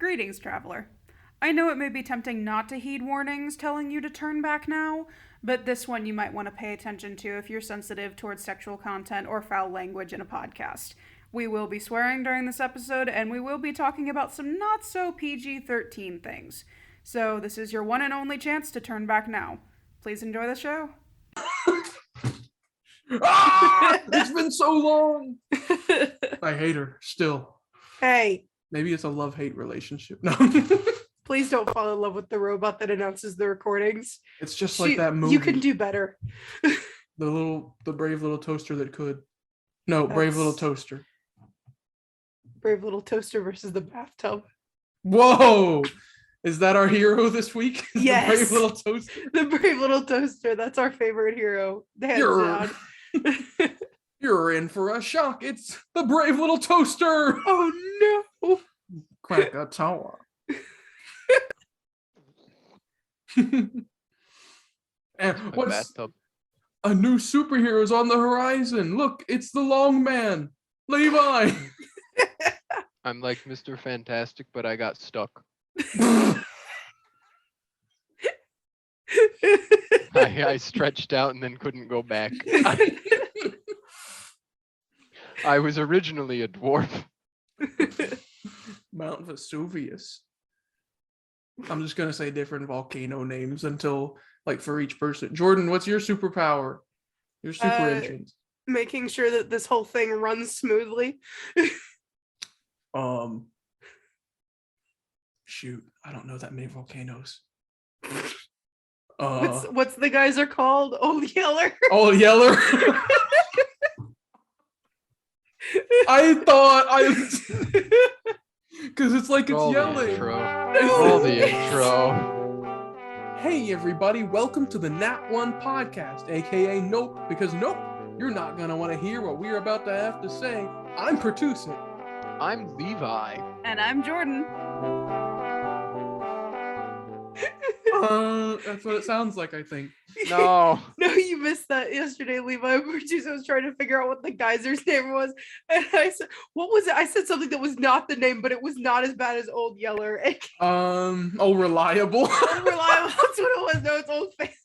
Greetings, traveler. I know it may be tempting not to heed warnings telling you to turn back now, but this one you might want to pay attention to if you're sensitive towards sexual content or foul language in a podcast. We will be swearing during this episode, and we will be talking about some not so PG 13 things. So, this is your one and only chance to turn back now. Please enjoy the show. It's been so long. I hate her still. Hey, Maybe it's a love-hate relationship. No. please don't fall in love with the robot that announces the recordings. It's just like that movie. You can do better. The brave little toaster that could. No, brave little toaster. Brave little toaster versus the bathtub. Whoa! Is that our hero this week? Yes. The brave little toaster. The brave little toaster. That's our favorite hero. Hands down. You're in for a shock. It's the brave little toaster. Oh no. Krakatoa. And what's Bathtub. a new superhero is on the horizon? Look, it's the long man, Levi. I'm like Mr. Fantastic, but I got stuck. I stretched out and then couldn't go back. I was originally a dwarf. Mount Vesuvius. I'm just gonna say different volcano names until, like, for each person. Jordan, what's your superpower? Your super entrance. Making sure that this whole thing runs smoothly. Shoot, I don't know that many volcanoes. What's the geyser called? Old Yeller. Old Yeller. I thought because it's like it's Roll the yelling. intro. No. Roll the intro. Hey everybody, welcome to the Nat One podcast, aka Nope, because nope, you're not gonna want to hear what we're about to have to say. I'm Pertusik. I'm Levi. And I'm Jordan. That's what it sounds like, I think. No. No, you missed that yesterday, Levi. Producer was trying to figure out what the geyser's name was. And I said, what was it? I said something that was not the name, but it was not as bad as Old Yeller. Reliable. Unreliable. That's what it was. No, it's Old Faithful.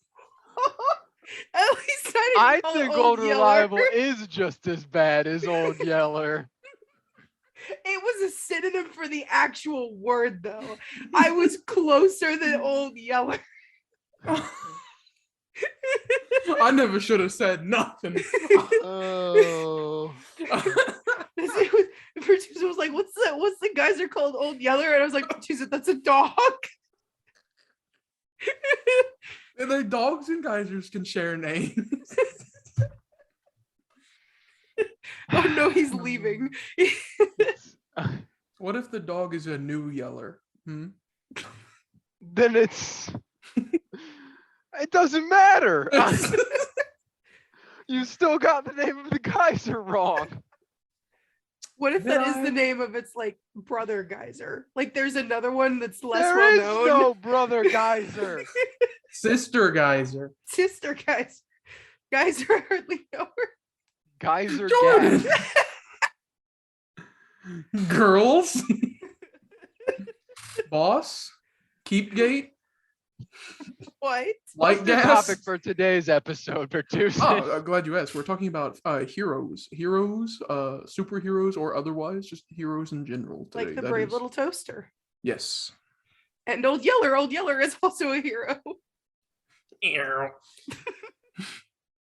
At least I didn't call it think Old Yeller. Reliable is just as bad as Old Yeller. It was a synonym for the actual word, though. I was closer than Old Yeller. I never should have said nothing. Oh. The producer was like, "What's the geyser called? Old Yeller?" And I was like, "Jesus, that's a dog." And the dogs and geysers can share names. Oh no, he's leaving. What if the dog is a new Yeller? Then it doesn't matter. You still got the name of the geyser wrong. What if that is the name of its like brother geyser? Like there's another one that's less There well is known. no brother geyser. Sister geyser. Sister geyser. Geyser I hardly know her. Geyser Jordan. gas. Girls. Boss. Keepgate. What? Light What's the gas. topic for today's episode, Pertusik? Oh, I'm glad you asked. We're talking about heroes, superheroes, or otherwise, just heroes in general today. Like the That brave is- little toaster. Yes. And Old Yeller. Old Yeller is also a hero.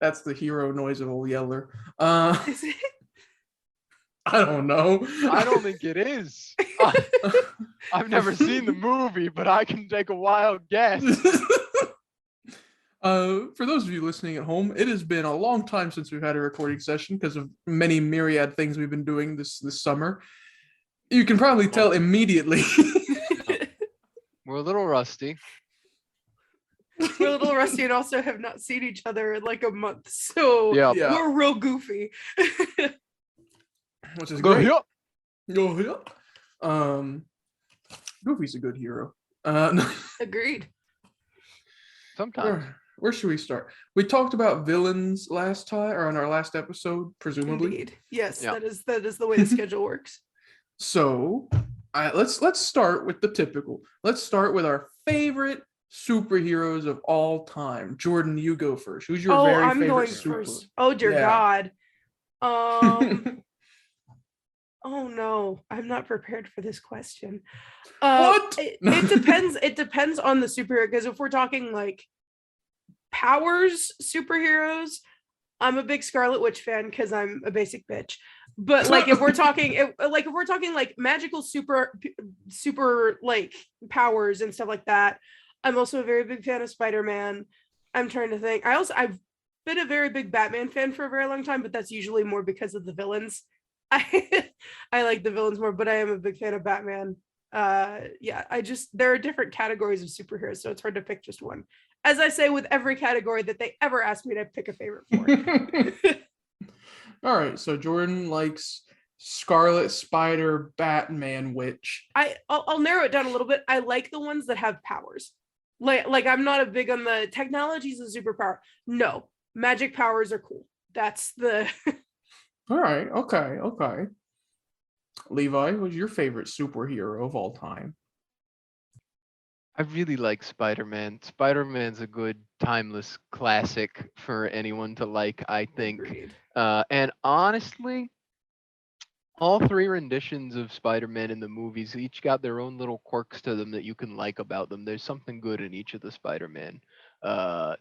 That's the hero noise of Old Yeller. Is it? I don't know. I don't think it is. I've never seen the movie, but I can take a wild guess. For those of you listening at home, it has been a long time since we've had a recording session because of many myriad things we've been doing this summer. You can probably tell immediately. We're a little rusty. We're a little rusty and also have not seen each other in like a month. So Yeah. Yeah. we're real goofy. Which is Go great. here. Go here. Goofy's a good hero. Agreed. Sometimes. Where should we start? We talked about villains last time, or on our last episode, presumably. Indeed. Yes, Yeah. that is the way the schedule works. So, All right, let's start with the typical. Let's start with our favorite superheroes of all time. Jordan, you go first. Who's your Oh, very I'm favorite going super? first. Oh dear Yeah. God. Um. Oh no, I'm not prepared for this question. What? It depends. It depends on the superhero. Because if we're talking like powers superheroes, I'm a big Scarlet Witch fan because I'm a basic bitch. But like if we're talking like magical super like powers and stuff like that, I'm also a very big fan of Spider-Man. I'm trying to think. I've been a very big Batman fan for a very long time, but that's usually more because of the villains. I I like the villains more, but I am a big fan of Batman. Yeah, there are different categories of superheroes, so it's hard to pick just one. As I say with every category that they ever ask me to pick a favorite for. All right, so Jordan likes Scarlet Spider, Batman, Witch. I'll narrow it down a little bit. I like the ones that have powers. Like I'm not a big on the technology's a superpower. No, magic powers are cool. That's the All right, okay. Levi, who's your favorite superhero of all time? I really like Spider-Man. Spider-Man's a good timeless classic for anyone to like, I think. Agreed. And honestly, all three renditions of Spider-Man in the movies each got their own little quirks to them that you can like about them. There's something good in each of the Spider-Man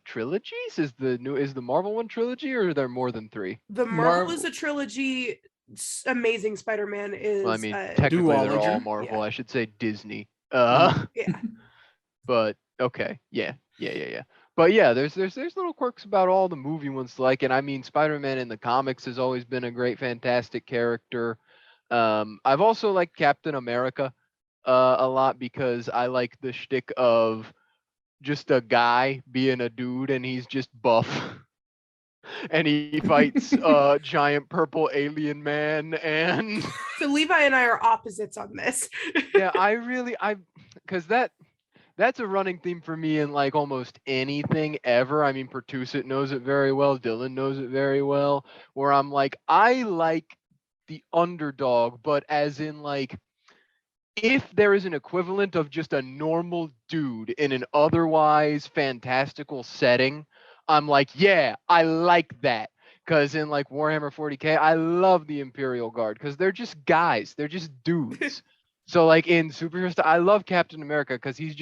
trilogies. Is the Marvel one trilogy, or are there more than three? The Marvel is a trilogy. Amazing Spider-Man is Well, I mean, technically they're all duology. Marvel. Yeah. I should say Disney. yeah. But okay, yeah. But yeah, there's little quirks about all the movie ones to like, and I mean, Spider-Man in the comics has always been a great, fantastic character. I've also liked Captain America a lot because I like the shtick of just a guy being a dude and he's just buff. And he fights a giant purple alien man, and So Levi and I are opposites on this. yeah, because that's a running theme for me in like almost anything ever. I mean, Pertusit knows it very well. Dylan knows it very well. Where I'm like, I like the underdog, but as in like, if there is an equivalent of just a normal dude in an otherwise fantastical setting, I'm like, yeah, I like that. Because in like Warhammer 40K, I love the Imperial Guard because they're just guys, they're just dudes. So like in superhero stuff, I love Captain America because he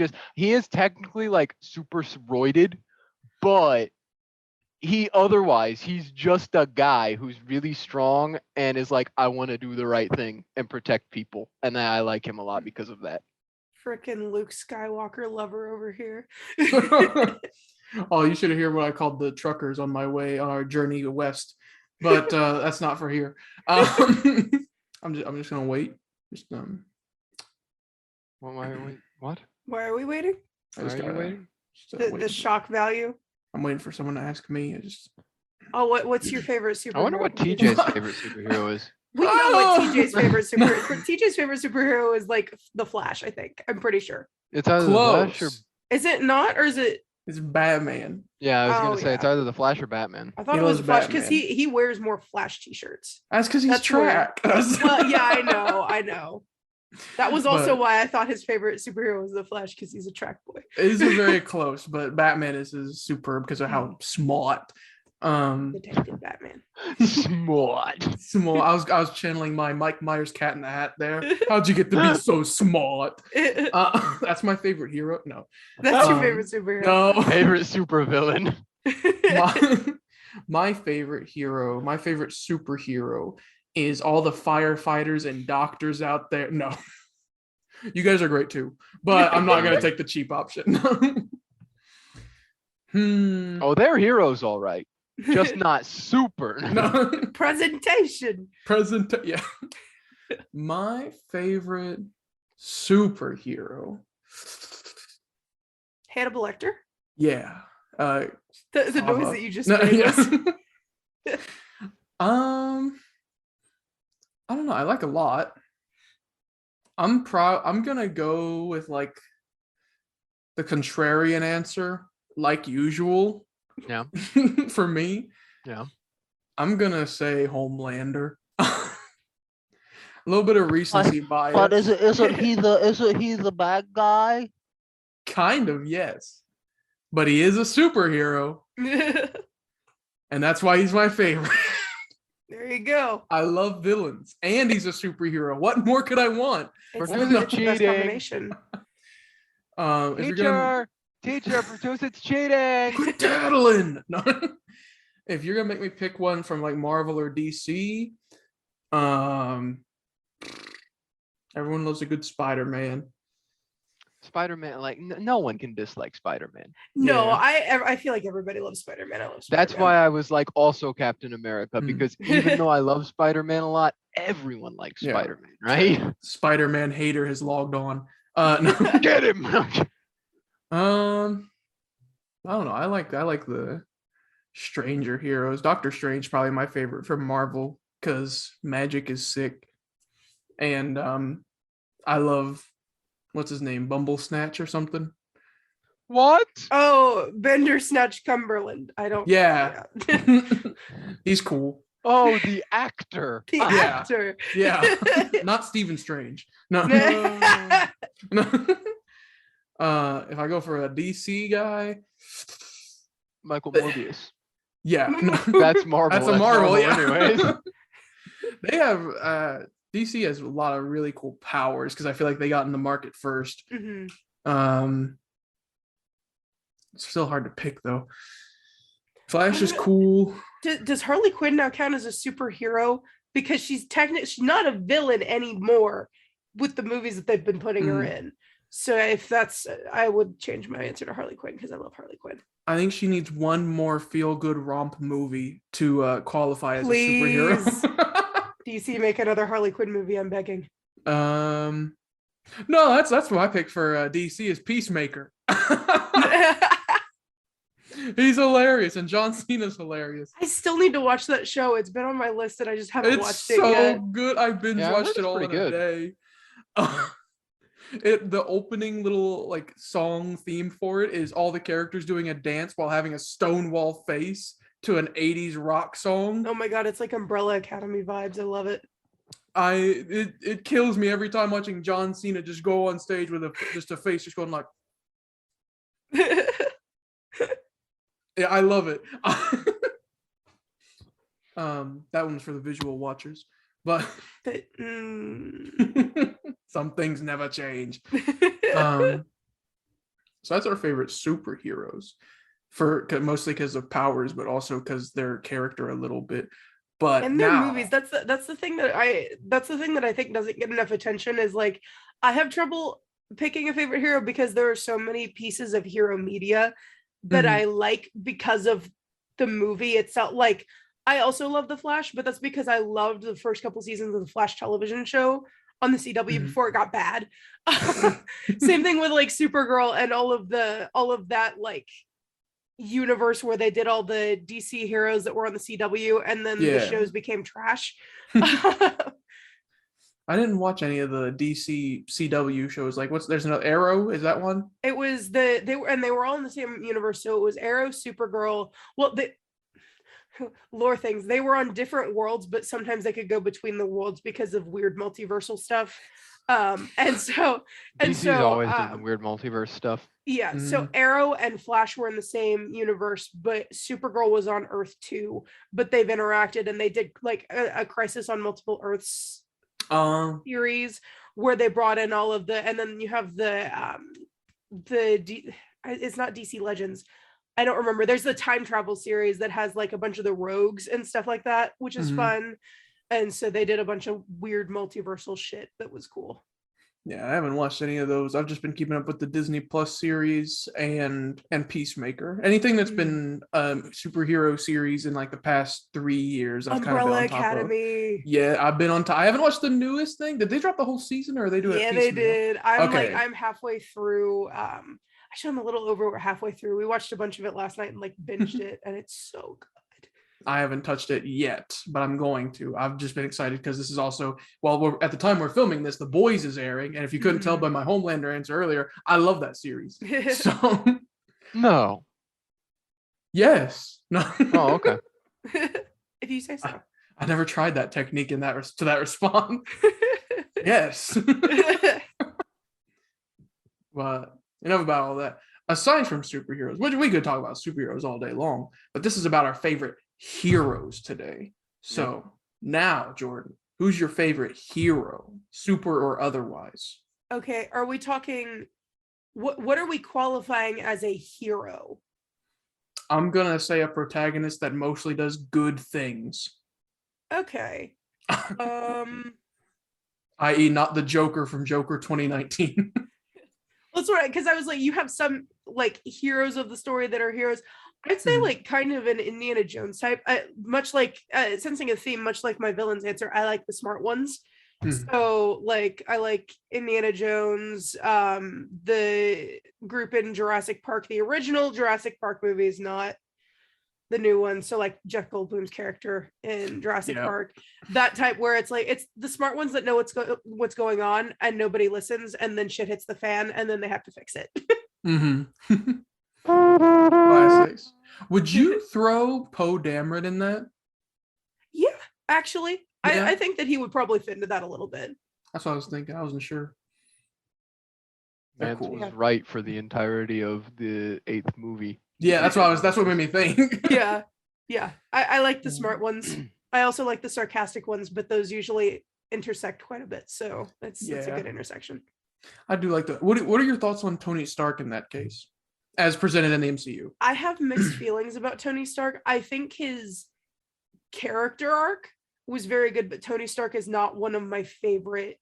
is technically like super roided, but he's just a guy who's really strong and is like, I want to do the right thing and protect people. And I like him a lot because of that. Frickin' Luke Skywalker lover over here. Oh, you should hear what I called the truckers on my way on our journey west, but that's not for here. I'm just gonna wait. Just What? Why are we waiting? I just Are you gotta- waiting? just, The shock value. I'm waiting for someone to ask me. I just Oh, what's your favorite superhero? I wonder what TJ's favorite superhero is. We know what TJ's favorite superhero is like the Flash, I think. I'm pretty sure. It's either the Flash or close. Is it not, or is it? It's Batman. yeah, I was Oh, gonna say it's yeah. either the Flash or Batman. I thought He it was loves the Flash because Batman. he wears more Flash t-shirts. That's because he's That's weird. track. Well, yeah, I know. That was also But- why I thought his favorite superhero was the Flash because he's a track boy. It is very close, but Batman is superb because of how smart. Detective Batman. Smart. Small. I was channeling my Mike Myers Cat in the Hat there. How'd you get to be so smart? That's my favorite hero. No, That's your um, favorite superhero. no. Favorite supervillain. My favorite hero, my favorite superhero is all the firefighters and doctors out there. No, you guys are great too, but I'm not gonna take the cheap option. Oh, they're heroes, all right. Just not super. No. Presentation. Yeah. My favorite superhero. Hannibal Lecter. Yeah. The Ava. noise that you just No, made yeah. was I don't know. I like a lot. I'm gonna go with like the contrarian answer, like usual. Yeah. For me. Yeah. I'm gonna say Homelander. A little bit of recency bias. But isn't he the bad guy? Kind of, yes. But he is a superhero, and that's why he's my favorite. There you go. I love villains, and he's a superhero. What more could I want? It's Produce the it best cheating. combination. If you're gonna Teacher, produce it's cheating. quit tattling. No. If you're gonna make me pick one from like Marvel or DC, everyone loves a good Spider-Man. Spider-Man, like no one can dislike Spider-Man. No, Yeah. I feel like everybody loves Spider-Man. I love Spider-Man. That's why I was like also Captain America, Mm. because even though I love Spider-Man a lot, everyone likes Yeah. Spider-Man, right? Spider-Man hater has logged on. No. Get him. I don't know. I like the stranger heroes. Doctor Strange probably my favorite from Marvel because magic is sick, and I love what's his name, Bumble Snatch or something. What? Oh, Bender Snatch Cumberland. I don't. Yeah, he's cool. Oh, the actor. The Yeah. actor. Yeah, not Stephen Strange. No. If I go for a DC guy, Michael Morbius. yeah, no, That's Marvel. that's a Marvel. Yeah. anyways. They have DC has a lot of really cool powers because I feel like they got in the market first. Mhm. It's still hard to pick though. Flash is cool. Does Harley Quinn now count as a superhero? Because she's not a villain anymore with the movies that they've been putting her in. So if that's, I would change my answer to Harley Quinn because I love Harley Quinn. I think she needs one more feel-good romp movie to qualify as Please. a superhero. DC, make another Harley Quinn movie. I'm begging. No, that's my pick for DC is Peacemaker. He's hilarious, and John Cena's hilarious. I still need to watch that show. It's been on my list and I just haven't It's watched it so yet. good. I binge Yeah, I watched heard it it's all in pretty a good. day. The opening little like song theme for it is all the characters doing a dance while having a Stonewall face to an 80s rock song. Oh my god, it's like Umbrella Academy vibes. I love it. It kills me every time watching John Cena just go on stage with just a face just going like, yeah, I love it. That one's for the visual watchers, but some things never change. So that's our favorite superheroes mostly because of powers, but also because their character a little bit. But and their now, movies, that's the thing that I think doesn't get enough attention is like I have trouble picking a favorite hero because there are so many pieces of hero media that I like because of the movie itself. Like I also love The Flash, but that's because I loved the first couple seasons of the Flash television show on the CW before it got bad. Same thing with like Supergirl and all of that like universe where they did all the DC heroes that were on the CW and then the shows became trash. I didn't watch any of the DC CW shows. Like there's another Arrow, is that one? It was they were all in the same universe, so it was Arrow, Supergirl. Well, the lore things, they were on different worlds, but sometimes they could go between the worlds because of weird multiversal stuff. DC's always doing the weird multiverse stuff. Yeah, so Arrow and Flash were in the same universe, but Supergirl was on Earth 2, but they've interacted and they did like a Crisis on Multiple Earths series where they brought in all of the, and then you have it's not DC Legends. I don't remember. There's the time travel series that has like a bunch of the rogues and stuff like that, which is fun. And so they did a bunch of weird multiversal shit that was cool. Yeah, I haven't watched any of those. I've just been keeping up with the Disney Plus series and Peacemaker. Anything that's been superhero series in like the past 3 years, I've kind of been on top Academy. of. Yeah, I've been on top. I haven't watched the newest thing. Did they drop the whole season, or are they doing it? Yeah, piecemeal? they did. I'm halfway through. Actually, I'm a little over. We're halfway through. We watched a bunch of it last night and like binged it, and it's so good. I haven't touched it yet, but I'm going to. I've just been excited because this is also, well, at the time we're filming this, The Boys is airing, and if you couldn't tell by my Homelander answer earlier, I love that series. So no. Yes. No. Oh, okay. If you say so. I never tried that technique to that response. Yes. But enough about all that. Aside from superheroes, which we could talk about superheroes all day long, but this is about our favorite heroes today. So now, Jordan, who's your favorite hero, super or otherwise? Okay, are we talking what are we qualifying as a hero? I'm gonna say a protagonist that mostly does good things, Okay. i.e., not the Joker from Joker 2019. That's right, because I was like, you have some like heroes of the story that are heroes. I'd say like kind of an Indiana Jones type, much like sensing a theme, much like my villain's answer. I like the smart ones. So like I like Indiana Jones, the group in Jurassic Park, the original Jurassic Park movies, not the new one. So like Jeff Goldblum's character in Jurassic Park, that type where it's like it's the smart ones that know what's going on and nobody listens, and then shit hits the fan and then they have to fix it. Classics. Would you throw Poe Dameron in that? Yeah, actually, Yeah. I think that he would probably fit into that a little bit. That's what I was thinking. I wasn't sure. Mance cool. was right for the entirety of the 8th movie. Yeah, that's what made me think. Yeah. I like the smart ones. I also like the sarcastic ones, but those usually intersect quite a bit. So it's a good intersection. I do like that. What are your thoughts on Tony Stark in that case, as presented in the MCU? I have mixed feelings about Tony Stark. I think his character arc was very good, but Tony Stark is not one of my favorite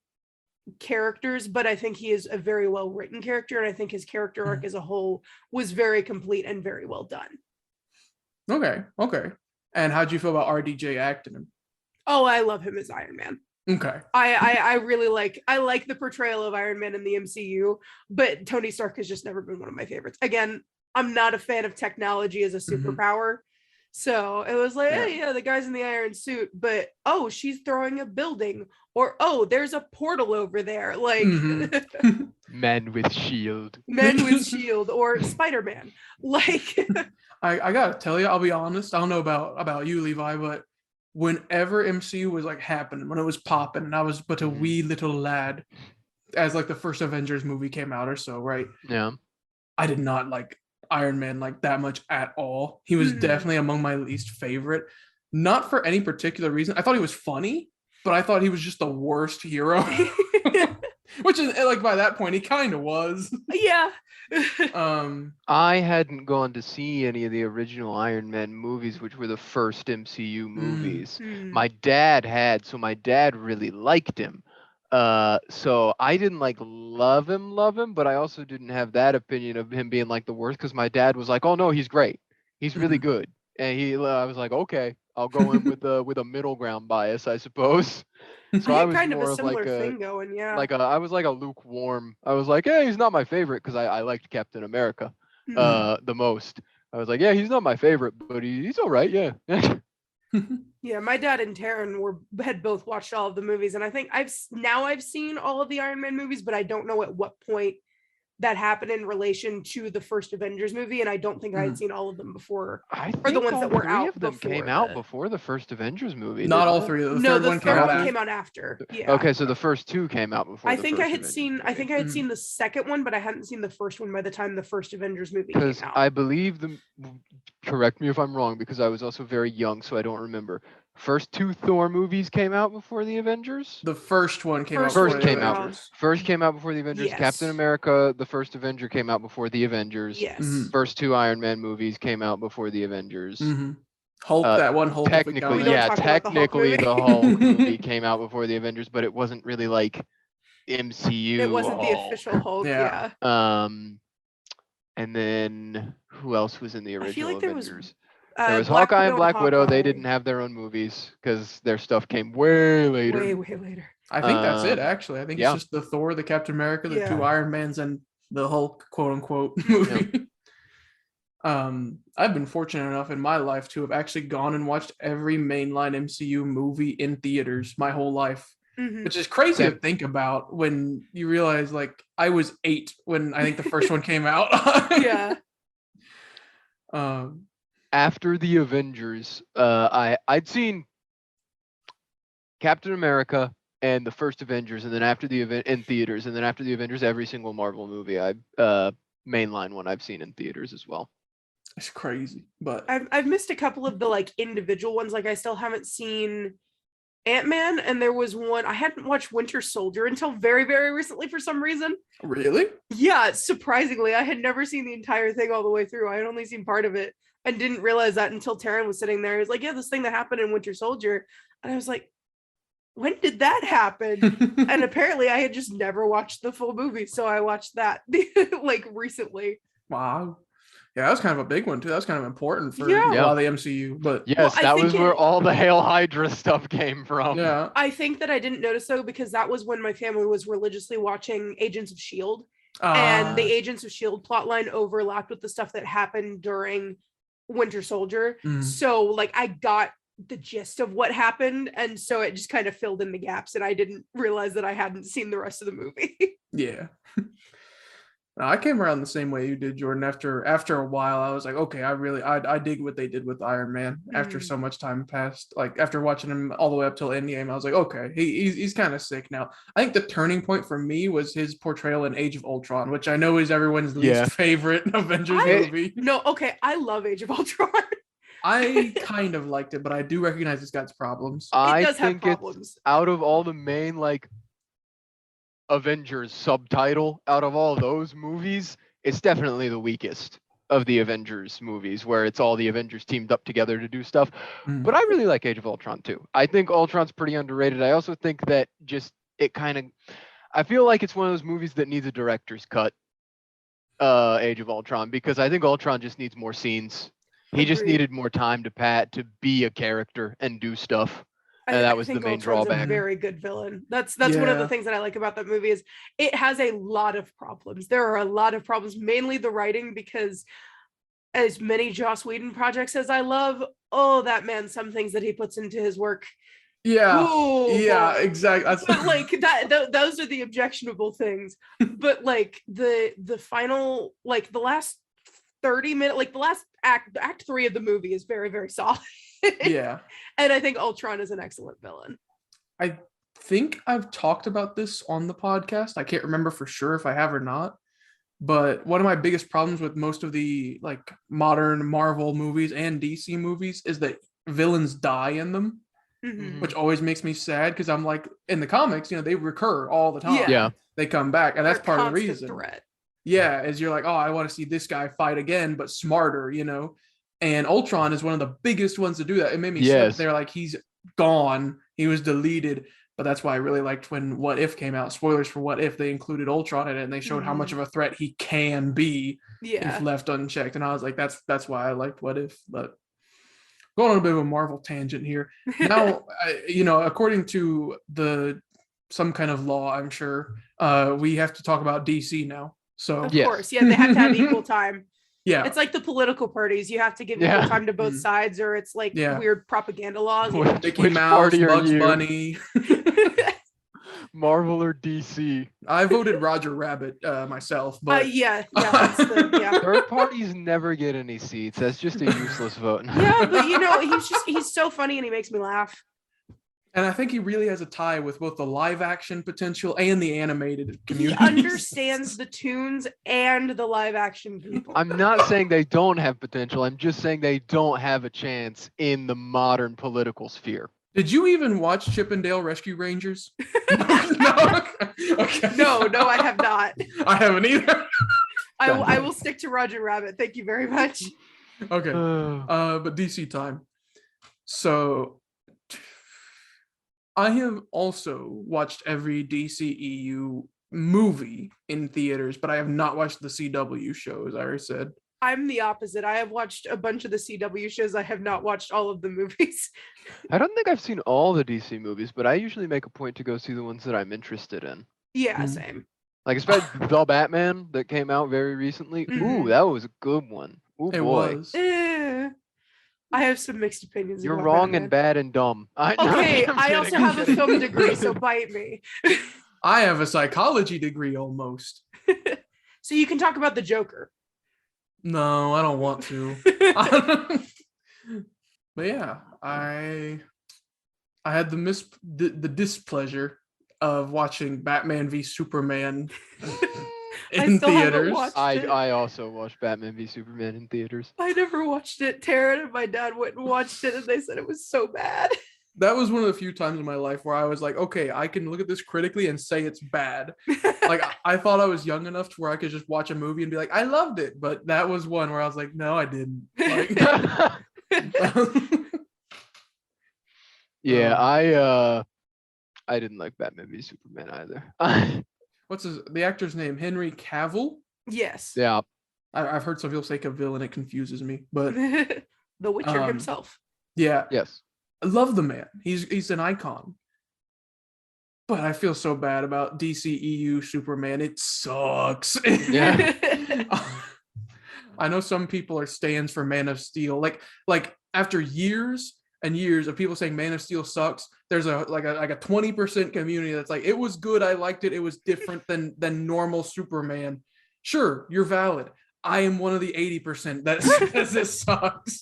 characters, but I think he is a very well written character, and I think his character arc as a whole was very complete and very well done. Okay. And how'd you feel about RDJ acting him? Oh, I love him as Iron Man. Okay. I really like the portrayal of Iron Man in the MCU, but Tony Stark has just never been one of my favorites. Again, I'm not a fan of technology as a superpower. So it was like, hey, yeah, the guy's in the iron suit, but oh, she's throwing a building, or oh, there's a portal over there. Like Men with shield. Men with shield, or Spider-Man. Like I gotta tell you, I'll be honest. I don't know about you, Levi, but whenever MCU was like happening, when it was popping, and I was but a wee little lad, as like the first Avengers movie came out or so, right? Yeah. I did not like Iron Man like that much at all. He was definitely among my least favorite. Not for any particular reason. I thought he was funny, but I thought he was just the worst hero. Which is like by that point he kind of was. Yeah. I hadn't gone to see any of the original Iron Man movies, which were the first MCU movies. My dad had, so my dad really liked him. So I didn't like love him, but I also didn't have that opinion of him being like the worst, because my dad was like, oh no, he's great. He's really good. And I was like, okay, I'll go in with a middle ground bias, I suppose. So I was kind of more a of like similar thing going, yeah. I was like a lukewarm. I was like, hey, he's not my favorite, because I liked Captain America the most. I was like, yeah, he's not my favorite, but he's all right, yeah. Yeah, my dad and Taryn had both watched all of the movies, and I think I've seen all of the Iron Man movies, but I don't know at what point that happened in relation to the first Avengers movie, and I don't think I had seen all of them before. Or the ones that were out of them came out before the first Avengers movie. Not all three. The no, third the one third one came out after. Yeah. Okay, so the first two came out before. I think I had seen the second one, but I hadn't seen the first one by the time the first Avengers movie came out. Because I believe correct me if I'm wrong, because I was also very young, so I don't remember. First two Thor movies came out before the Avengers? The first one came out before the Avengers. First came out before the Avengers. Yes. Captain America, the first Avenger, came out before the Avengers. Yes. First two Iron Man movies came out before the Avengers. Hulk, that one Hulk. Technically, the Hulk movie came out before the Avengers, but it wasn't really like MCU. It wasn't the official Hulk, yeah. And then who else was in the original I feel like there Avengers? Was there was Hawkeye and Black Widow. They didn't have their own movies because their stuff came way later. Way later. I think that's it, actually. I think it's just the Thor, the Captain America, the two Iron Mans, and the Hulk, quote unquote, movie. I've been fortunate enough in my life to have actually gone and watched every mainline MCU movie in theaters my whole life. Which is crazy to think about when you realize, like, I was 8 when I think the first one came out. Yeah. After the Avengers, I'd seen Captain America and the first Avengers, and then after the event in theaters, and then after the Avengers, every single Marvel movie I mainline one I've seen in theaters as well. It's crazy, but I've missed a couple of the like individual ones. Like I still haven't seen Ant-Man, and there was one I hadn't watched Winter Soldier until very, very recently for some reason. really, Yeah, surprisingly, I had never seen the entire thing all the way through. I had only seen part of it and didn't realize that until Taryn was sitting there. He was like, yeah, this thing that happened in Winter Soldier. And I was like, when did that happen? And apparently I had just never watched the full movie. So I watched that like recently. wow. Yeah, that was kind of a big one too. That was kind of important for Yeah. a lot of the MCU. But Yes, Well, I that think was where it- all the Hail Hydra stuff came from. yeah, I think that I didn't notice though, because that was when my family was religiously watching Agents of S.H.I.E.L.D. And the Agents of S.H.I.E.L.D. plotline overlapped with the stuff that happened during Winter Soldier. Mm. So like I got the gist of what happened, and so it just kind of filled in the gaps, and I didn't realize that I hadn't seen the rest of the movie. yeah. No, I came around the same way you did, Jordan. After a while, I was like, okay, I dig what they did with Iron Man. After so much time passed, like after watching him all the way up till Endgame, I was like, okay, he's kind of sick now. I think the turning point for me was his portrayal in Age of Ultron, which I know is everyone's least Yeah. favorite Avengers I- movie. No, okay, I love Age of Ultron. I kind of liked it, but I do recognize it's got its problems. I does have think it's problems. out of all the main like Avengers subtitle, out of all those movies, it's definitely the weakest of the Avengers movies, where it's all the Avengers teamed up together to do stuff. Mm. But I really like Age of Ultron too. I think Ultron's pretty underrated. I also think that just it kind of, I feel like it's one of those movies that needs a director's cut. Age of Ultron, because I think Ultron just needs more scenes. He just Agreed. needed more time to be a character and do stuff. And that was the think main Ultron's drawback. A very good villain. That's one of the Yeah. things that I like about that movie is it has a lot of problems. There are a lot of problems, mainly the writing, because as many Joss Whedon projects as I love, oh, that man, some things that he puts into his work. Yeah, Oh, yeah, boy. exactly. But like those are the objectionable things. But like the final, like the last 30 minutes, like the last act 3 of the movie is very, very solid. Yeah. And I think Ultron is an excellent villain. I think I've talked about this on the podcast. I can't remember for sure if I have or not. But one of my biggest problems with most of the like modern Marvel movies and DC movies is that villains die in them, Mhm. which always makes me sad because I'm like, in the comics, they recur all the time. Yeah. Yeah. They come back, and that's They're part of the constant reason. threat. Yeah, as you're like, oh, I want to see this guy fight again, but smarter, And Ultron is one of the biggest ones to do that. It made me sad. Yes. They're like, he's gone, he was deleted. But that's why I really liked when What If came out. Spoilers for What If, they included Ultron in it, and they showed how much of a threat he can be Yeah. if left unchecked. And I was like, that's why I liked What If. But going on a bit of a Marvel tangent here. Now, according to some kind of law, I'm sure, we have to talk about DC now. So Of Yes. course. Yeah, they have to have equal time. yeah, It's like the political parties. You have to give Yeah. equal time to both Mhm. sides, or it's like Yeah. weird propaganda laws. Which- Mickey which Mouse, party are Bugs you? Bunny. Marvel or DC? I voted Roger Rabbit myself, but yeah, that's the, yeah. Third parties never get any seats. That's just a useless vote. Yeah, but he's so funny and he makes me laugh. and I think he really has a tie with both the live action potential and the animated He community. understands the tunes and the live action people. I'm not saying they don't have potential. I'm just saying they don't have a chance in the modern political sphere. Did you even watch Chippendale Rescue Rangers? No. Okay. No, I have not. I haven't either. I will stick to Roger Rabbit. Thank you very much. Okay. But DC time. So I have also watched every DCEU movie in theaters, but I have not watched the CW show, as I already said. I'm the opposite. I have watched a bunch of the CW shows. I have not watched all of the movies. I don't think I've seen all the DC movies, but I usually make a point to go see the ones that I'm interested in. Yeah, Mm. same. Like especially The Batman that came out very recently. Mhm. Ooh, that was a good one. Ooh It boy. was. I have some mixed opinions. You're about wrong Batman. and bad and dumb. No, Okay, I'm I kidding, also I'm have a kidding. film degree, so bite me. I have a psychology degree almost. So you can talk about the Joker. No, I don't want to. But yeah, I had the displeasure of watching Batman v Superman I in still haven't theaters. watched it. I also watched Batman v Superman in theaters. I never watched it. Taryn and my dad went and watched it, and they said it was so bad. That was one of the few times in my life where I was like, okay, I can look at this critically and say it's bad. Like I thought I was young enough to where I could just watch a movie and be like, I loved it. But that was one where I was like, no, I didn't. Like, Yeah, I didn't like Batman v Superman either. what's the actor's name? Henry Cavill? Yes. Yeah. I've heard some people say Cavill and it confuses me. But The Witcher Um, himself. yeah, Yes. I love the man. He's an icon. But I feel so bad about DCEU Superman. It sucks. Yeah. I know some people are stands for Man of Steel. Like after years and years of people saying Man of Steel sucks, there's a 20% community that's like, it was good, I liked it, it was different than normal Superman. Sure, you're valid. I am one of the 80% that says it sucks.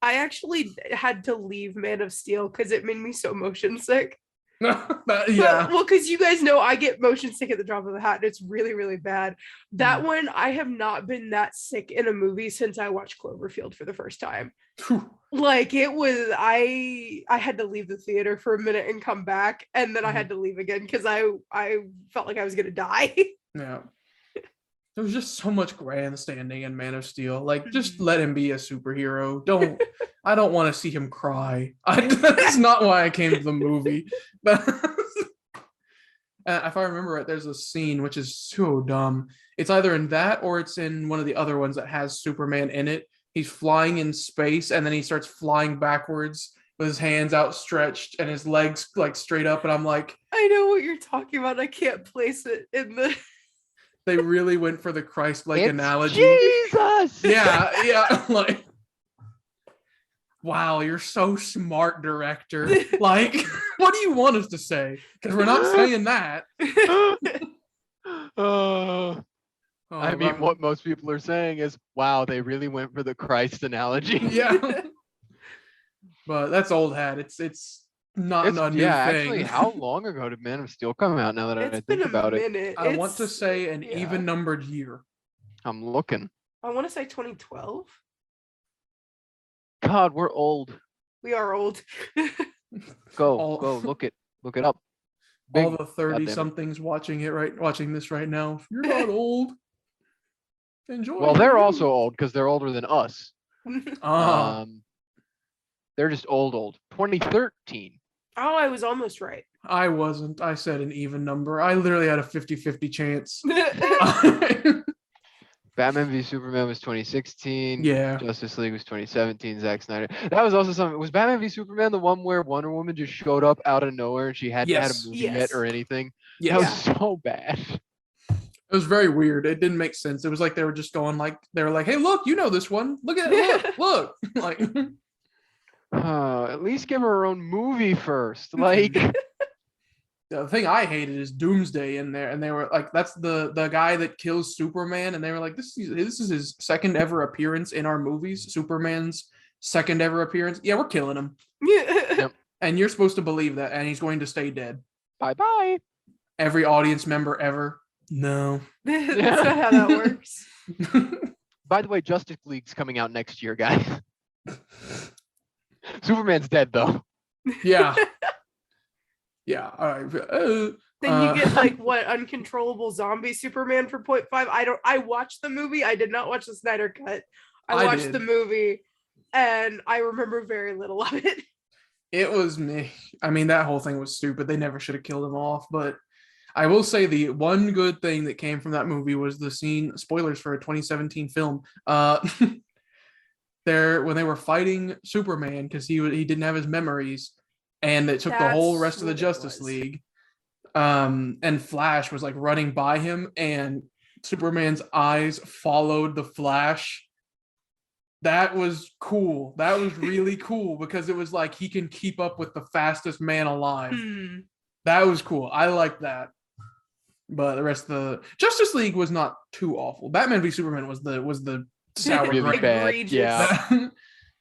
I actually had to leave Man of Steel because it made me so motion sick. Yeah. Well, because you guys know I get motion sick at the drop of a hat, and it's really, really bad. That one, I have not been that sick in a movie since I watched Cloverfield for the first time. Like it was, I had to leave the theater for a minute and come back, and then I had to leave again because I felt like I was gonna die. Yeah. There was just so much grandstanding in Man of Steel. Like, just let him be a superhero. I don't want to see him cry. That's not why I came to the movie. But if I remember right, there's a scene which is so dumb. It's either in that or it's in one of the other ones that has Superman in it. He's flying in space and then he starts flying backwards with his hands outstretched and his legs like straight up. And I'm like, I know what you're talking about. I can't place it in the. they really went for the Christ-like analogy. Jesus. Yeah, like, wow, you're so smart, director. Like, what do you want us to say? Because we're not saying that. I mean, that- what most people are saying is, wow, they really went for the Christ analogy. Yeah. But that's old hat. It's not a new thing. Actually, how long ago did Man of Steel come out? Now that I It's think been a about it, minute. I want to It's- say an yeah. even numbered year. I'm looking. I want to say 2012. God, we're old. We are old. All- Go, look it up. All Big- the 30-somethings watching this right now. If you're not old, enjoy. Well, they're you. also old because they're older than us. Ah, They're just old. 2013. Oh, I was almost right. I wasn't. I said an even number. I literally had a 50-50 chance. Batman v Superman was 2016. Yeah. Justice League was 2017. Zack Snyder. That was also something. Was Batman v Superman the one where Wonder Woman just showed up out of nowhere and she hadn't had a Yes. movie Yes. yet or anything? Yeah. That was so bad. It was very weird. It didn't make sense. It was like they were just going like, they were like, hey, look, you know this one. Look at it. Look. Like, At least give her own movie first. Like, the thing I hated is Doomsday in there. And they were like, that's the guy that kills Superman. And they were like, this is his second ever appearance in our movies. Superman's second ever appearance. Yeah, we're killing him. And you're supposed to believe that. And he's going to stay dead. bye. Every audience member ever. No. That's not how that works. By the way, Justice League's coming out next year, guys. Superman's dead though. Yeah. Yeah. All right. Then you get like what, uncontrollable zombie Superman for 0.5. I watched the movie. I did not watch the Snyder cut. I watched the did. movie and I remember very little of it. It was me. I mean, that whole thing was stupid. They never should have killed him off. But I will say the one good thing that came from that movie was the scene, spoilers for a 2017 film, there when they were fighting Superman because he didn't have his memories, and it took the whole That's rest of the what it Justice was. League. And Flash was like running by him, and Superman's eyes followed the Flash. That was cool. That was really cool because it was like he can keep up with the fastest man alive. That was cool. I liked that. But the rest of the Justice League was not too awful. Batman v Superman was the sour Really grapes. bad. Egregious. Yeah.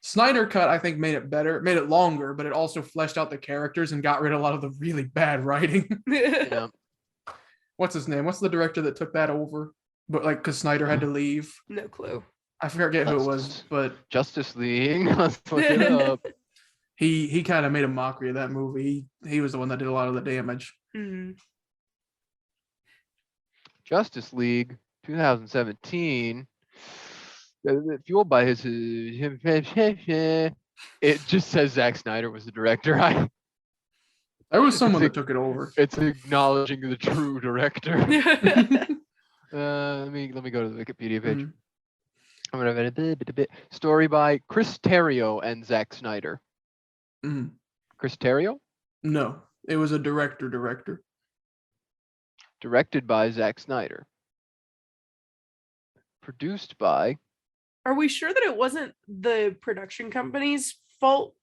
Snyder cut, I think, made it better, made it longer, but it also fleshed out the characters and got rid of a lot of the really bad writing. Yeah. What's his name? What's the director that took that over? But like, because Snyder had to leave. No clue. I forget who it was, but Justice League. Let's look it up. he kind of made a mockery of that movie. He was the one that did a lot of the damage. Mhm. Justice League 2017. Fueled by his. It just says Zack Snyder was the director. There was someone that took it over. It's acknowledging the true director. Let me go to the Wikipedia page. Mhm. I'm gonna story by Chris Terrio and Zack Snyder. Mhm. Chris Terrio, No, it was a director. directed by Zack Snyder. Produced by. Are we sure that it wasn't the production company's fault?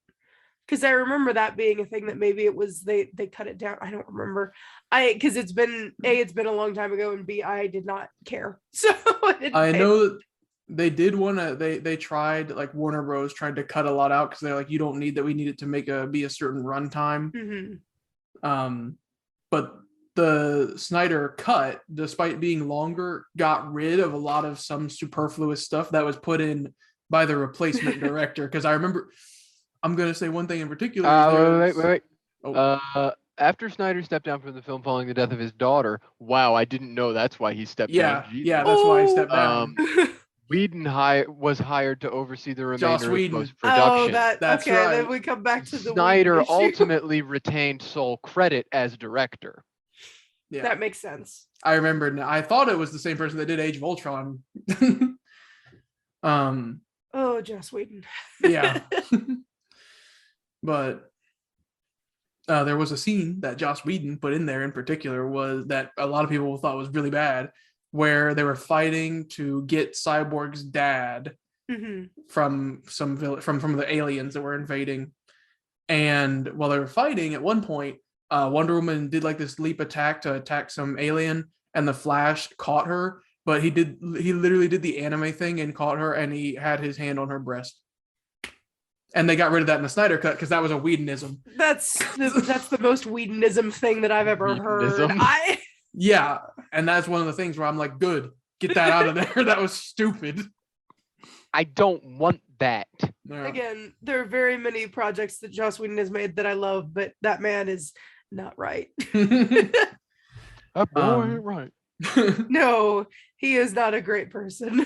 Because I remember that being a thing that maybe it was they cut it down. I don't remember. Because it's been a long time ago, and B, I did not care. So I know that they did want to. They tried, like Warner Bros. Tried to cut a lot out because they're like, you don't need that. We need it to be a certain runtime. Mhm. But the Snyder cut, despite being longer, got rid of a lot of some superfluous stuff that was put in by the replacement director. Because I remember, I'm gonna say one thing in particular. Wait. Oh. After Snyder stepped down from the film following the death of his daughter, wow, I didn't know that's why he stepped down. Yeah, that's why he stepped down. Whedon was hired to oversee the Joss remainder of Whedon. post-production. That's okay. right. Then we come back to the Snyder Whedon issue. ultimately retained sole credit as director. Yeah, That makes sense. I remember now. I thought it was the same person that did Age of Ultron. Oh, Joss Whedon. Yeah. But there was a scene that Joss Whedon put in there in particular was that a lot of people thought was really bad, where they were fighting to get Cyborg's dad from some from the aliens that were invading. And while they were fighting, at one point, Wonder Woman did like this leap attack to attack some alien, and the Flash caught her. But he literally did the anime thing and caught her, and he had his hand on her breast. And they got rid of that in the Snyder cut because that was a Whedonism. That's the most Whedonism thing that I've ever heard. Yeah, and that's one of the things where I'm like, good, get that out of there. That was stupid. I don't want that. Yeah. Again, there are very many projects that Joss Whedon has made that I love, but that man is not right. That boy ain't right. No, he is not a great person.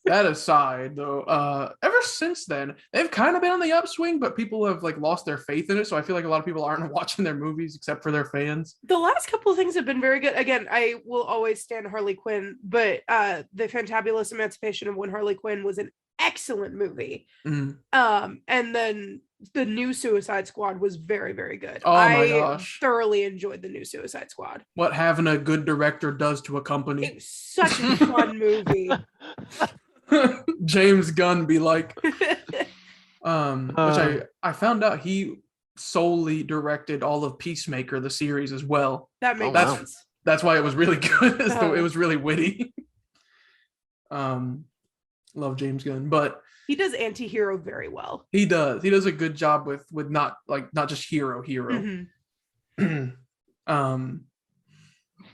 That aside, though, ever since then, they've kind of been on the upswing, but people have like lost their faith in it. So I feel like a lot of people aren't watching their movies except for their fans. The last couple of things have been very good. Again, I will always stand Harley Quinn, but the Fantabulous Emancipation of When Harley Quinn was an excellent movie. Mm. And then the new Suicide Squad was very, very good. Oh my gosh. Thoroughly enjoyed the new Suicide Squad. What having a good director does to a company. It was such a fun movie. James Gunn be like, which I found out he solely directed all of Peacemaker, the series, as well. That makes sense. That's why it was really good. It was really witty. Love James Gunn, but he does anti-hero very well. He does a good job with not just hero.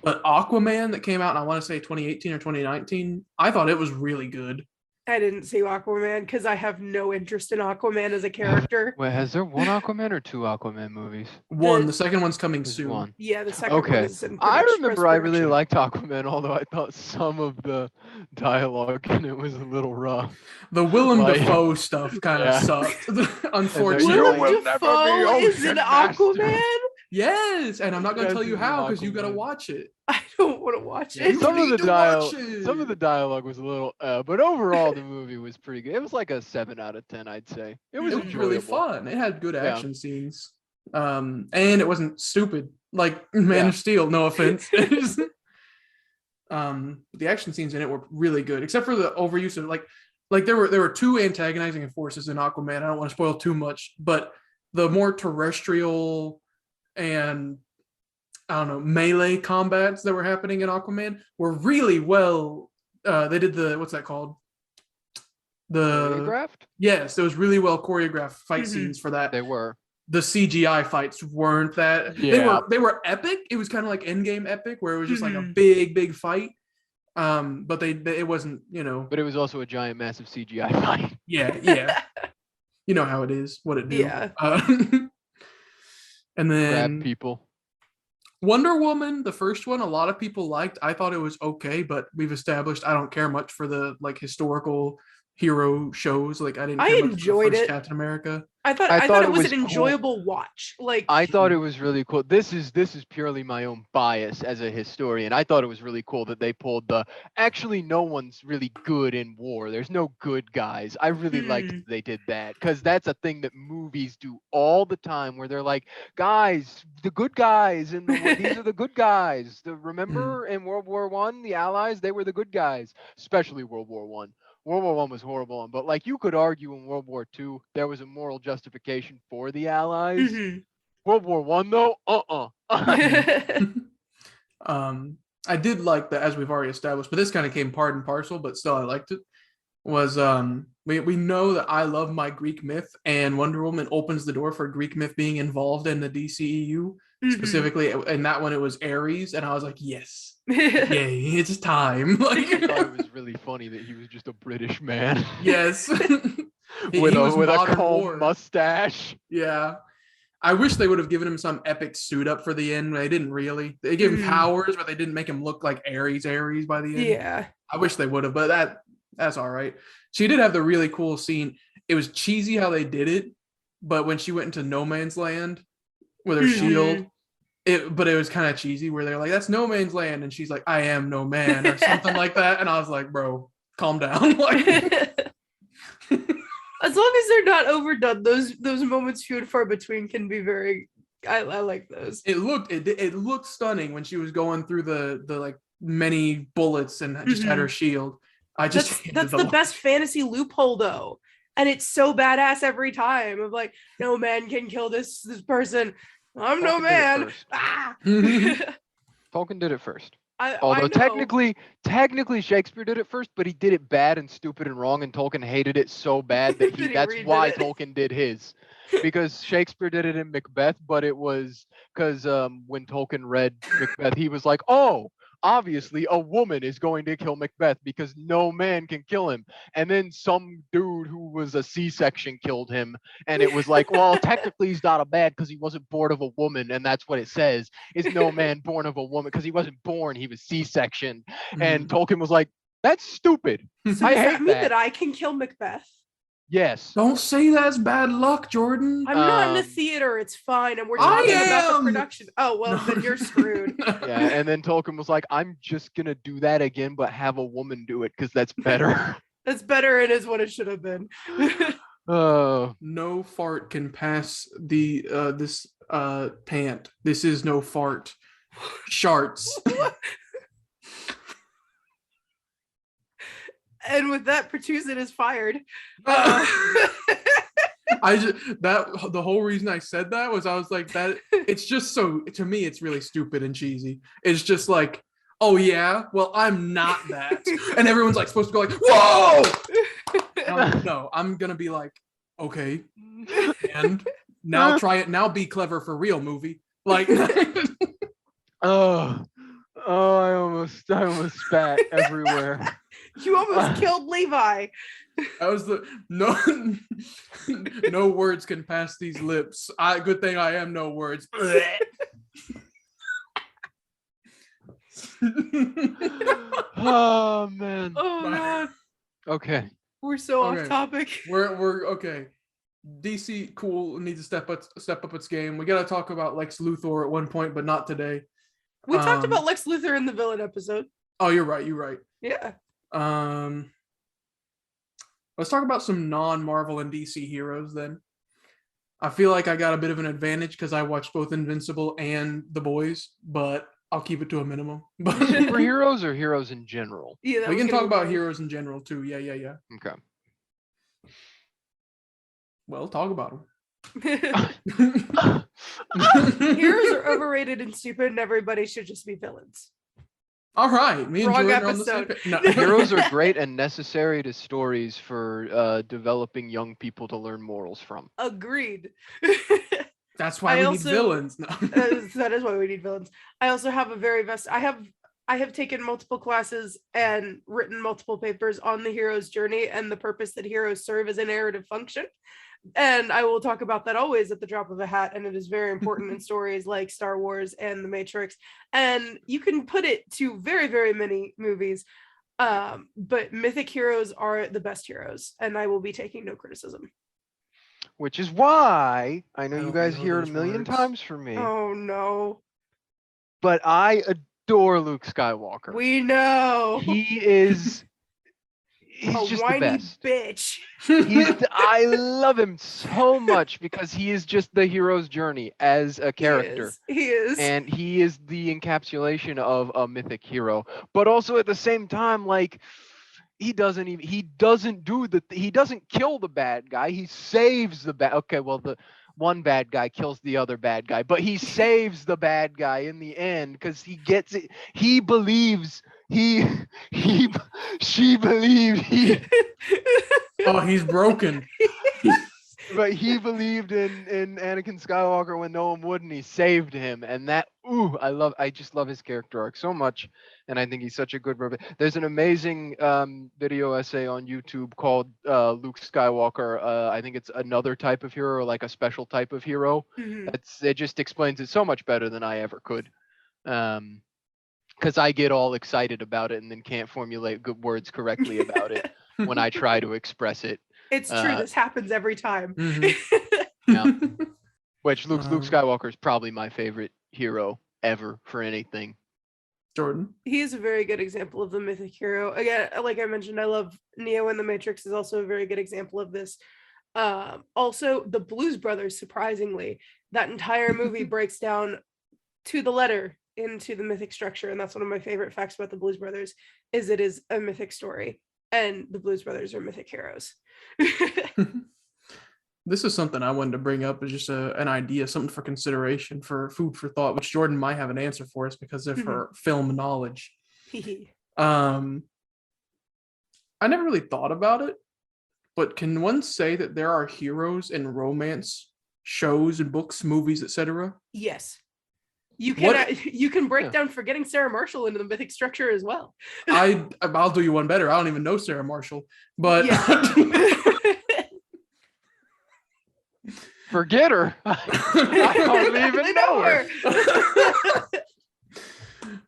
But Aquaman that came out in, I want to say 2018 or 2019, I thought it was really good. I didn't see Aquaman because I have no interest in Aquaman as a character. Wait, has there one Aquaman or two Aquaman movies? One. The second one's coming soon. One. Yeah, the second one is in I remember I really liked Aquaman, although I thought some of the dialogue in it was a little rough. The Willem Dafoe stuff kind of sucked, unfortunately. Willem Dafoe is in Aquaman? Yes, and I'm not going to tell you how because you got to watch it. I don't want to watch it. Some of the dialogue was a little, but overall the movie was pretty good. It was like a 7 out of 10, I'd say. It was really fun. It had good action scenes, and it wasn't stupid like Man of Steel. No offense. The action scenes in it were really good, except for the overuse of like there were two antagonizing forces in Aquaman. I don't want to spoil too much, but the more terrestrial and melee combats that were happening in Aquaman were really well. They did what's that called? Choreographed? Yes, there was really well choreographed fight Mhm. scenes for that. They were. The CGI fights weren't that. Yeah. They were epic. It was kind of like Endgame epic, where it was just like a Mhm. big fight. But it wasn't, But it was also a giant, massive CGI fight. yeah. You know how it is, what it do. Yeah. And Grab then people. Wonder Woman, the first one, a lot of people liked. I thought it was okay, but we've established I don't care much for the like historical hero shows. Like I didn't I care much for the enjoyed first it. Captain America. I thought it was an cool. enjoyable watch. Like I thought it was really cool. This is purely my own bias as a historian. I thought it was really cool that they pulled the actually no one's really good in war. There's no good guys. I really liked that they did that because that's a thing that movies do all the time where they're like, guys, the good guys in the these are the good guys. Remember in World War One, the Allies, they were the good guys, especially World War One. World War One was horrible, but like you could argue in World War Two, there was a moral justification for the Allies. Mhm. World War One though, I did like that, as we've already established, but this kind of came part and parcel, but still I liked it. Was we know that I love my Greek myth, and Wonder Woman opens the door for Greek myth being involved in the DCEU. Mhm. Specifically, in that one it was Ares, and I was like, yes, yay, it's time. I Like, thought it was really funny that he was just a British man. yes, with He was a modern comb war. mustache. Yeah. I wish they would have given him some epic suit up for the end. They didn't really. They gave him powers, but they didn't make him look like Ares by the end. Yeah. I wish they would have, but that's all right. She did have the really cool scene. It was cheesy how they did it, but when she went into no man's land with her shield, but it was kind of cheesy where they're like, that's no man's land, and she's like, I am no man, or something like that. And I was like, bro, calm down. Like, As long as they're not overdone, those moments few and far between can be very. I like those. it looked stunning when she was going through the like many bullets and just had her shield. I just That's the best fantasy loophole though, and it's so badass every time. Of like, no man can kill this person. I'm no Tolkien did it man. first. Ah! Tolkien did it first. I Although know. technically Shakespeare did it first, but he did it bad and stupid and wrong, and Tolkien hated it so bad that That he that's redid why it. Tolkien did his. Because Shakespeare did it in Macbeth, but it was because when Tolkien read Macbeth, he was like, oh, obviously a woman is going to kill Macbeth because no man can kill him. And then some dude who was a C-section killed him. And it was like, well, technically he's not a man because he wasn't born of a woman. And that's what it says, is no man born of a woman, because he wasn't born, he was C-section. And Tolkien was like, that's stupid. So I does that hate mean that I can kill Macbeth? Yes. Don't say that's bad luck, Jordan. I'm not in the Um, theater. It's fine, and we're I talking about the am! production. Oh well, then you're screwed. Yeah, and then Tolkien was like, I'm just gonna do that again, but have a woman do it because that's better. That's better. It is what it should have been. Oh, No fart can pass the this pant. This is no fart. Sharts. And with that, Pertusan is fired. I just the whole reason I said that was I was like that it's just so, to me it's really stupid and cheesy. It's just like, oh yeah, well I'm not that. And everyone's like supposed to go like, whoa! And I'm like, no, I'm gonna be like, okay. And now try it, now be clever for real, movie. Like oh, I almost spat everywhere. You almost killed Levi. that was the no words can pass these lips. Good thing I am no words. Oh man. Oh god, Okay. we're so Okay. off topic. We're okay. DC cool needs to step up its game. We gotta talk about Lex Luthor at one point, but not today. We talked Um, about Lex Luthor in the villain episode. Oh, you're right. Yeah. Let's talk about some non-Marvel and DC heroes then. I feel like I got a bit of an advantage because I watched both Invincible and The Boys, but I'll keep it to a minimum. But Superheroes or heroes in general? Yeah. that we was can gonna talk be about mine. heroes in general too. Yeah. Okay. Well, talk about Heroes are overrated and stupid, and everybody should just be villains. All right, me and Wrong Jordan are on the same episode. page. No. Heroes are great and necessary to stories for developing young people to learn morals from. Agreed. That's why I we also- need villains. No. That is why we need villains. I also have a very I have taken multiple classes and written multiple papers on the hero's journey and the purpose that heroes serve as a narrative function. And I will talk about that always at the drop of a hat. And it is very important in stories like Star Wars and The Matrix. And you can put it to very, very many movies. But mythic heroes are the best heroes. And I will be taking no criticism. Which is why I know I you don't guys know hear it a those million words. times from me, Oh, no. but I adore Luke Skywalker. We know. He's a just the whiny best. bitch. I love him so much because he is just the hero's journey as a character. He is. And he is the encapsulation of a mythic hero, but also at the same time, like, he doesn't kill the bad guy. He saves the bad. Okay, well, the one bad guy kills the other bad guy, but he saves the bad guy in the end because he gets it. He believes she believed Oh, he's broken. but he believed in Anakin Skywalker when no one would, and he saved him. And that, I just love his character arc so much, and I think he's such a good. There's an amazing video essay on YouTube called Luke Skywalker. I think it's another type of hero, or like a special type of hero. Mhm. It just explains it so much better than I ever could. Because I get all excited about it and then can't formulate good words correctly about it when I try to express it. It's true. This happens every time. Mhm. Yeah. Which Luke Um, Skywalker is probably my favorite hero ever for anything. Jordan. He is a very good example of the mythic hero. Again, like I mentioned, I love Neo in The Matrix is also a very good example of this. Also, the Blues Brothers, surprisingly, that entire movie breaks down to the letter into the mythic structure, and that's one of my favorite facts about the Blues Brothers is it is a mythic story, and the Blues Brothers are mythic heroes. This is something I wanted to bring up as just an idea, something for consideration, for food for thought, which Jordan might have an answer for us because of her film knowledge. I never really thought about it, but can one say that there are heroes in romance shows and books, movies, etc.? Yes. You can break Yeah. down Forgetting Sarah Marshall into the mythic structure as well. I'll do you one better. I don't even know Sarah Marshall, but Yeah. Forget her. I don't even know her.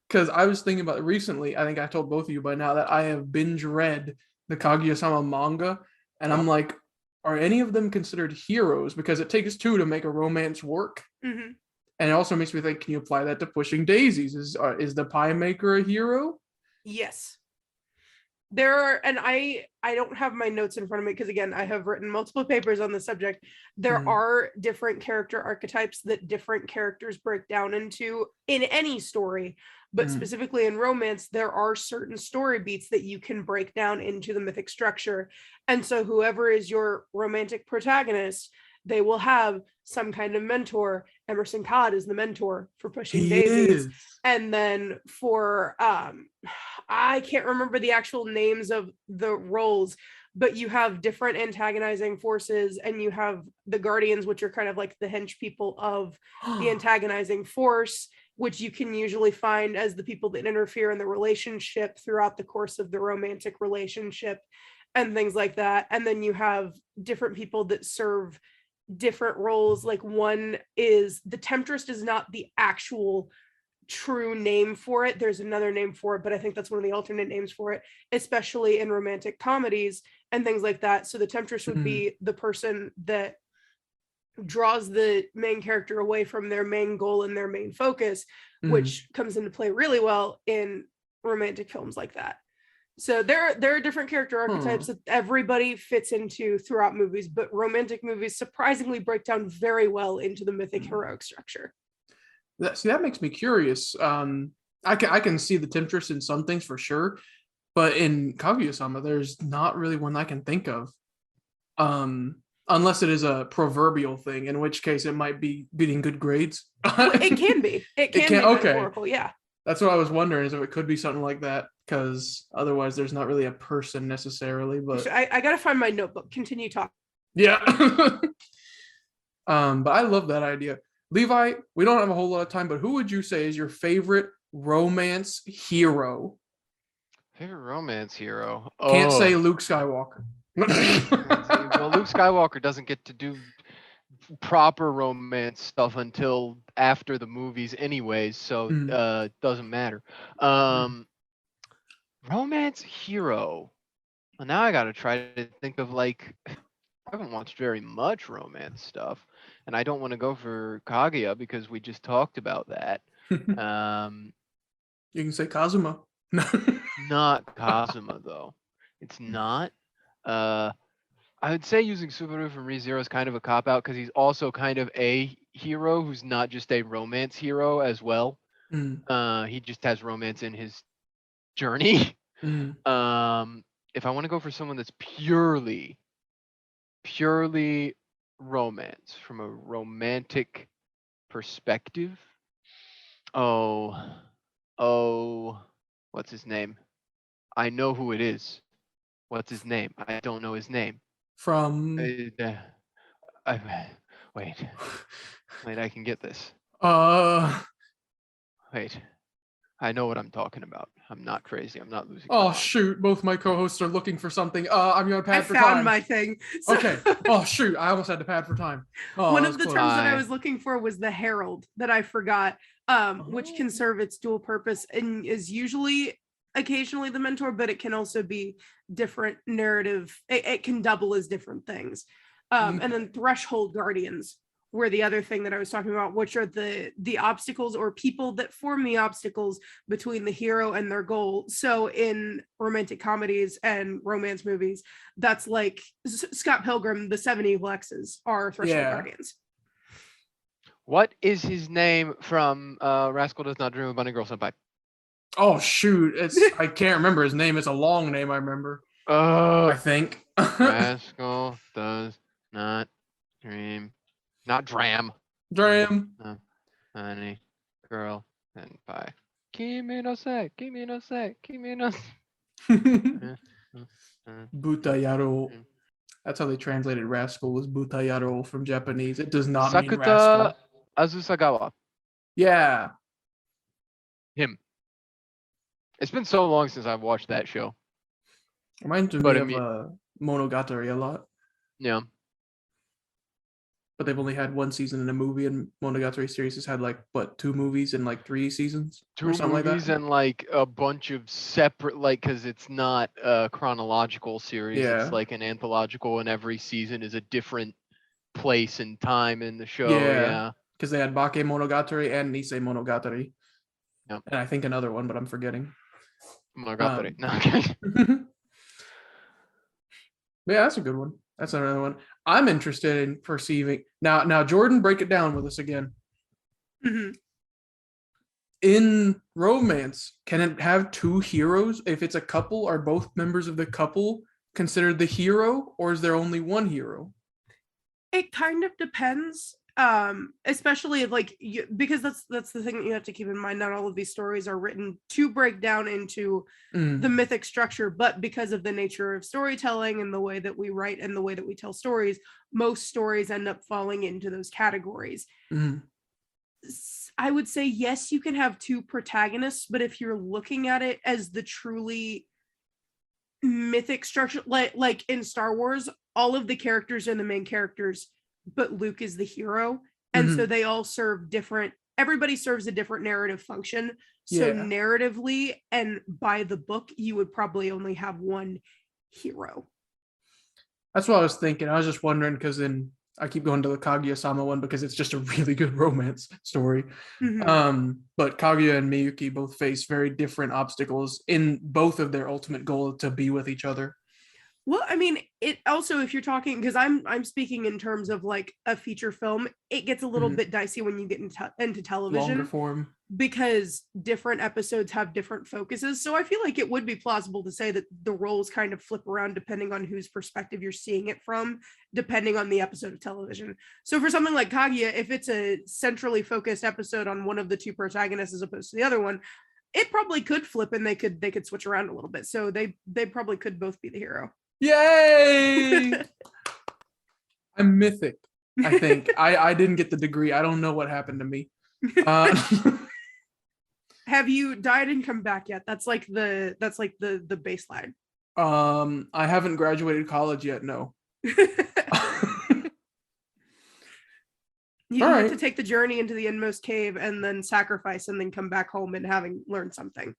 Because I was thinking about it recently. I think I told both of you by now that I have binge read the Kaguya-sama manga, and I'm like, are any of them considered heroes? Because it takes two to make a romance work. Mhm. And it also makes me think, can you apply that to Pushing Daisies? Is the pie maker a hero? Yes. There are, and I don't have my notes in front of me because again, I have written multiple papers on the subject. There Mhm. are different character archetypes that different characters break down into in any story, but Mhm. specifically in romance, there are certain story beats that you can break down into the mythic structure. And so whoever is your romantic protagonist, they will have some kind of mentor. Emerson Todd is the mentor for Pushing He Daisies. is. And then for I can't remember the actual names of the roles, but you have different antagonizing forces, and you have the Guardians, which are kind of like the hench people of the antagonizing force, which you can usually find as the people that interfere in the relationship throughout the course of the romantic relationship and things like that. And then you have different people that serve different roles. Like one is the Temptress is not the actual true name for it. There's another name for it, but I think that's one of the alternate names for it, especially in romantic comedies and things like that. So the Temptress would be the person that draws the main character away from their main goal and their main focus, which comes into play really well in romantic films like that. So there are different character archetypes that everybody fits into throughout movies, but romantic movies surprisingly break down very well into the mythic heroic structure. That makes me curious. I can see the Temptress in some things for sure, but in Kaguya-sama, there's not really one I can think of. Unless it is a proverbial thing, in which case it might be getting good grades. It can be. It can be okay. metaphorical, yeah. That's what I was wondering, is if it could be something like that, because otherwise there's not really a person necessarily, but I gotta find my notebook. Continue talking. yeah. But I love that idea. Levi, we don't have a whole lot of time, but who would you say is your favorite romance hero? Favorite romance hero? Can't say Oh, Luke Skywalker. well, Luke Skywalker doesn't get to do proper romance stuff until after the movies anyways, so it doesn't matter. Romance hero. Well, now I gotta try to think of like I haven't watched very much romance stuff, and I don't want to go for Kaguya because we just talked about that. Um, You can say Kazuma. No. not Kazuma though. It's not. Uh, I would say using Subaru from ReZero is kind of a cop out because he's also kind of a hero who's not just a romance hero as well. He just has romance in his journey. If I want to go for someone that's purely romance from a romantic perspective. Oh, what's his name? I know who it is. What's his name? I don't know his name. From Wait, I can get this. Wait, I know what I'm talking about. I'm not crazy. I'm not losing. Oh shoot! Both my co-hosts are looking for something. I'm gonna pad I for found time. my thing. So Okay. Oh shoot! I almost had to pad for time. Oh, one that of was the close. terms that I was looking for was the herald that I forgot, which can serve its dual purpose and is usually occasionally the mentor, but it can also be different narrative. It can double as different things. And then threshold guardians were the other thing that I was talking about, which are the obstacles or people that form the obstacles between the hero and their goal. So in romantic comedies and romance movies, that's like Scott Pilgrim, the 7 Evil Exes are threshold guardians. What is his name from Rascal Does Not Dream of Bunny Girl Senpai? Oh shoot! I can't remember his name. It's a long name. I remember. I think. Rascal Does Not Dream. Not Dram. Dram. Honey Girl Senpai. Kimi no se, kimi no se, kimi no se. Butayaro. That's how they translated rascal, was butayaro from Japanese. It does not mean Sakuta rascal. Azusagawa. Yeah. Him. It's been so long since I've watched that show. Reminds me of Monogatari a lot. Yeah. But they've only had one season in a movie, and Monogatari series has had like 2 movies and like 3 seasons? 2 movies and like a bunch of separate, like, because it's not a chronological series. Yeah. It's like an anthological, and every season is a different place and time in the show. Yeah. Because they had Bake Monogatari and Nisei Monogatari. Yep. And I think another one, but I'm forgetting. Monogatari. Yeah, that's a good one. That's another one. I'm interested in perceiving now. Jordan, break it down with us again. In romance, can it have 2 heroes? If it's a couple, are both members of the couple considered the hero, or is there only one hero? It kind of depends. Especially like because that's the thing that you have to keep in mind. Not all of these stories are written to break down into the mythic structure, but because of the nature of storytelling and the way that we write and the way that we tell stories, most stories end up falling into those categories. I would say yes, you can have 2 protagonists, but if you're looking at it as the truly mythic structure, like in Star Wars, all of the characters are the main characters, but Luke is the hero, and so they all serve different. Everybody serves a different narrative function. So narratively and by the book, you would probably only have one hero. That's what I was thinking. I was just wondering because I keep going to the Kaguya-sama one because it's just a really good romance story. But Kaguya and Miyuki both face very different obstacles in both of their ultimate goal to be with each other. Well, I mean, it also, if you're talking, because I'm speaking in terms of like a feature film, it gets a little bit dicey when you get into television. Longer form. Because different episodes have different focuses. So I feel like it would be plausible to say that the roles kind of flip around depending on whose perspective you're seeing it from, depending on the episode of television. So for something like Kaguya, if it's a centrally focused episode on one of the 2 protagonists as opposed to the other one, it probably could flip, and they could switch around a little bit. So they probably could both be the hero. Yay! I'm mythic. I think I didn't get the degree. I don't know what happened to me. Have you died and come back yet? That's like the baseline. I haven't graduated college yet. No. You All have right. to take the journey into the inmost cave and then sacrifice and then come back home and having learned something.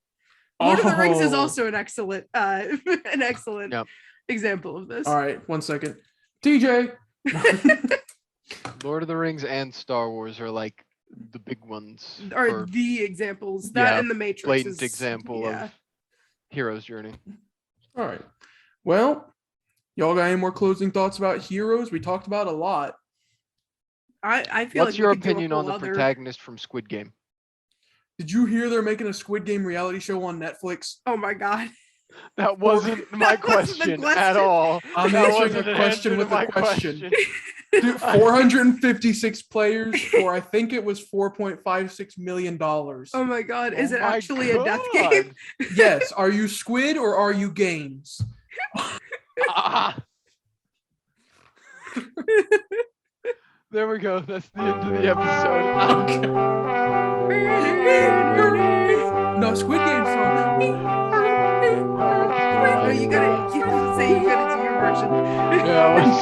Lord of the Rings is Oh. also an excellent Yep. example of this. All right, 1 second. TJ. Lord of the Rings and Star Wars are like the big ones. Are for the examples that Yeah, and the Matrix blatant is, example yeah. of hero's journey. All right. Well, y'all got any more closing thoughts about heroes? We talked about a lot. I feel What's like your we could do a opinion on the whole other- protagonist from Squid Game? Did you hear they're making a Squid Game reality show on Netflix? Oh my god. That wasn't my That wasn't the question, question. at all. I'm That answering wasn't a an question answer with to a my question. Dude, 456 players for I think it was $4.56 million. Oh my god. Is Oh it my actually a death God. game? Yes. Are you Squid or are you Games? Ah. There we go. That's the end of the episode. No, Squid Game song. No, you gotta do your version.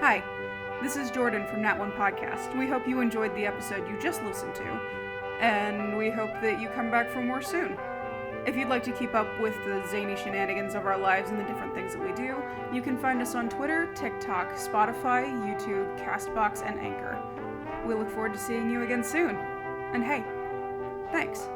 Hi, this is Jordan from Nat One Podcast. We hope you enjoyed the episode you just listened to, and we hope that you come back for more soon. If you'd like to keep up with the zany shenanigans of our lives and the different things that we do, you can find us on Twitter, TikTok, Spotify, YouTube, Castbox, and Anchor. We look forward to seeing you again soon. And hey, thanks.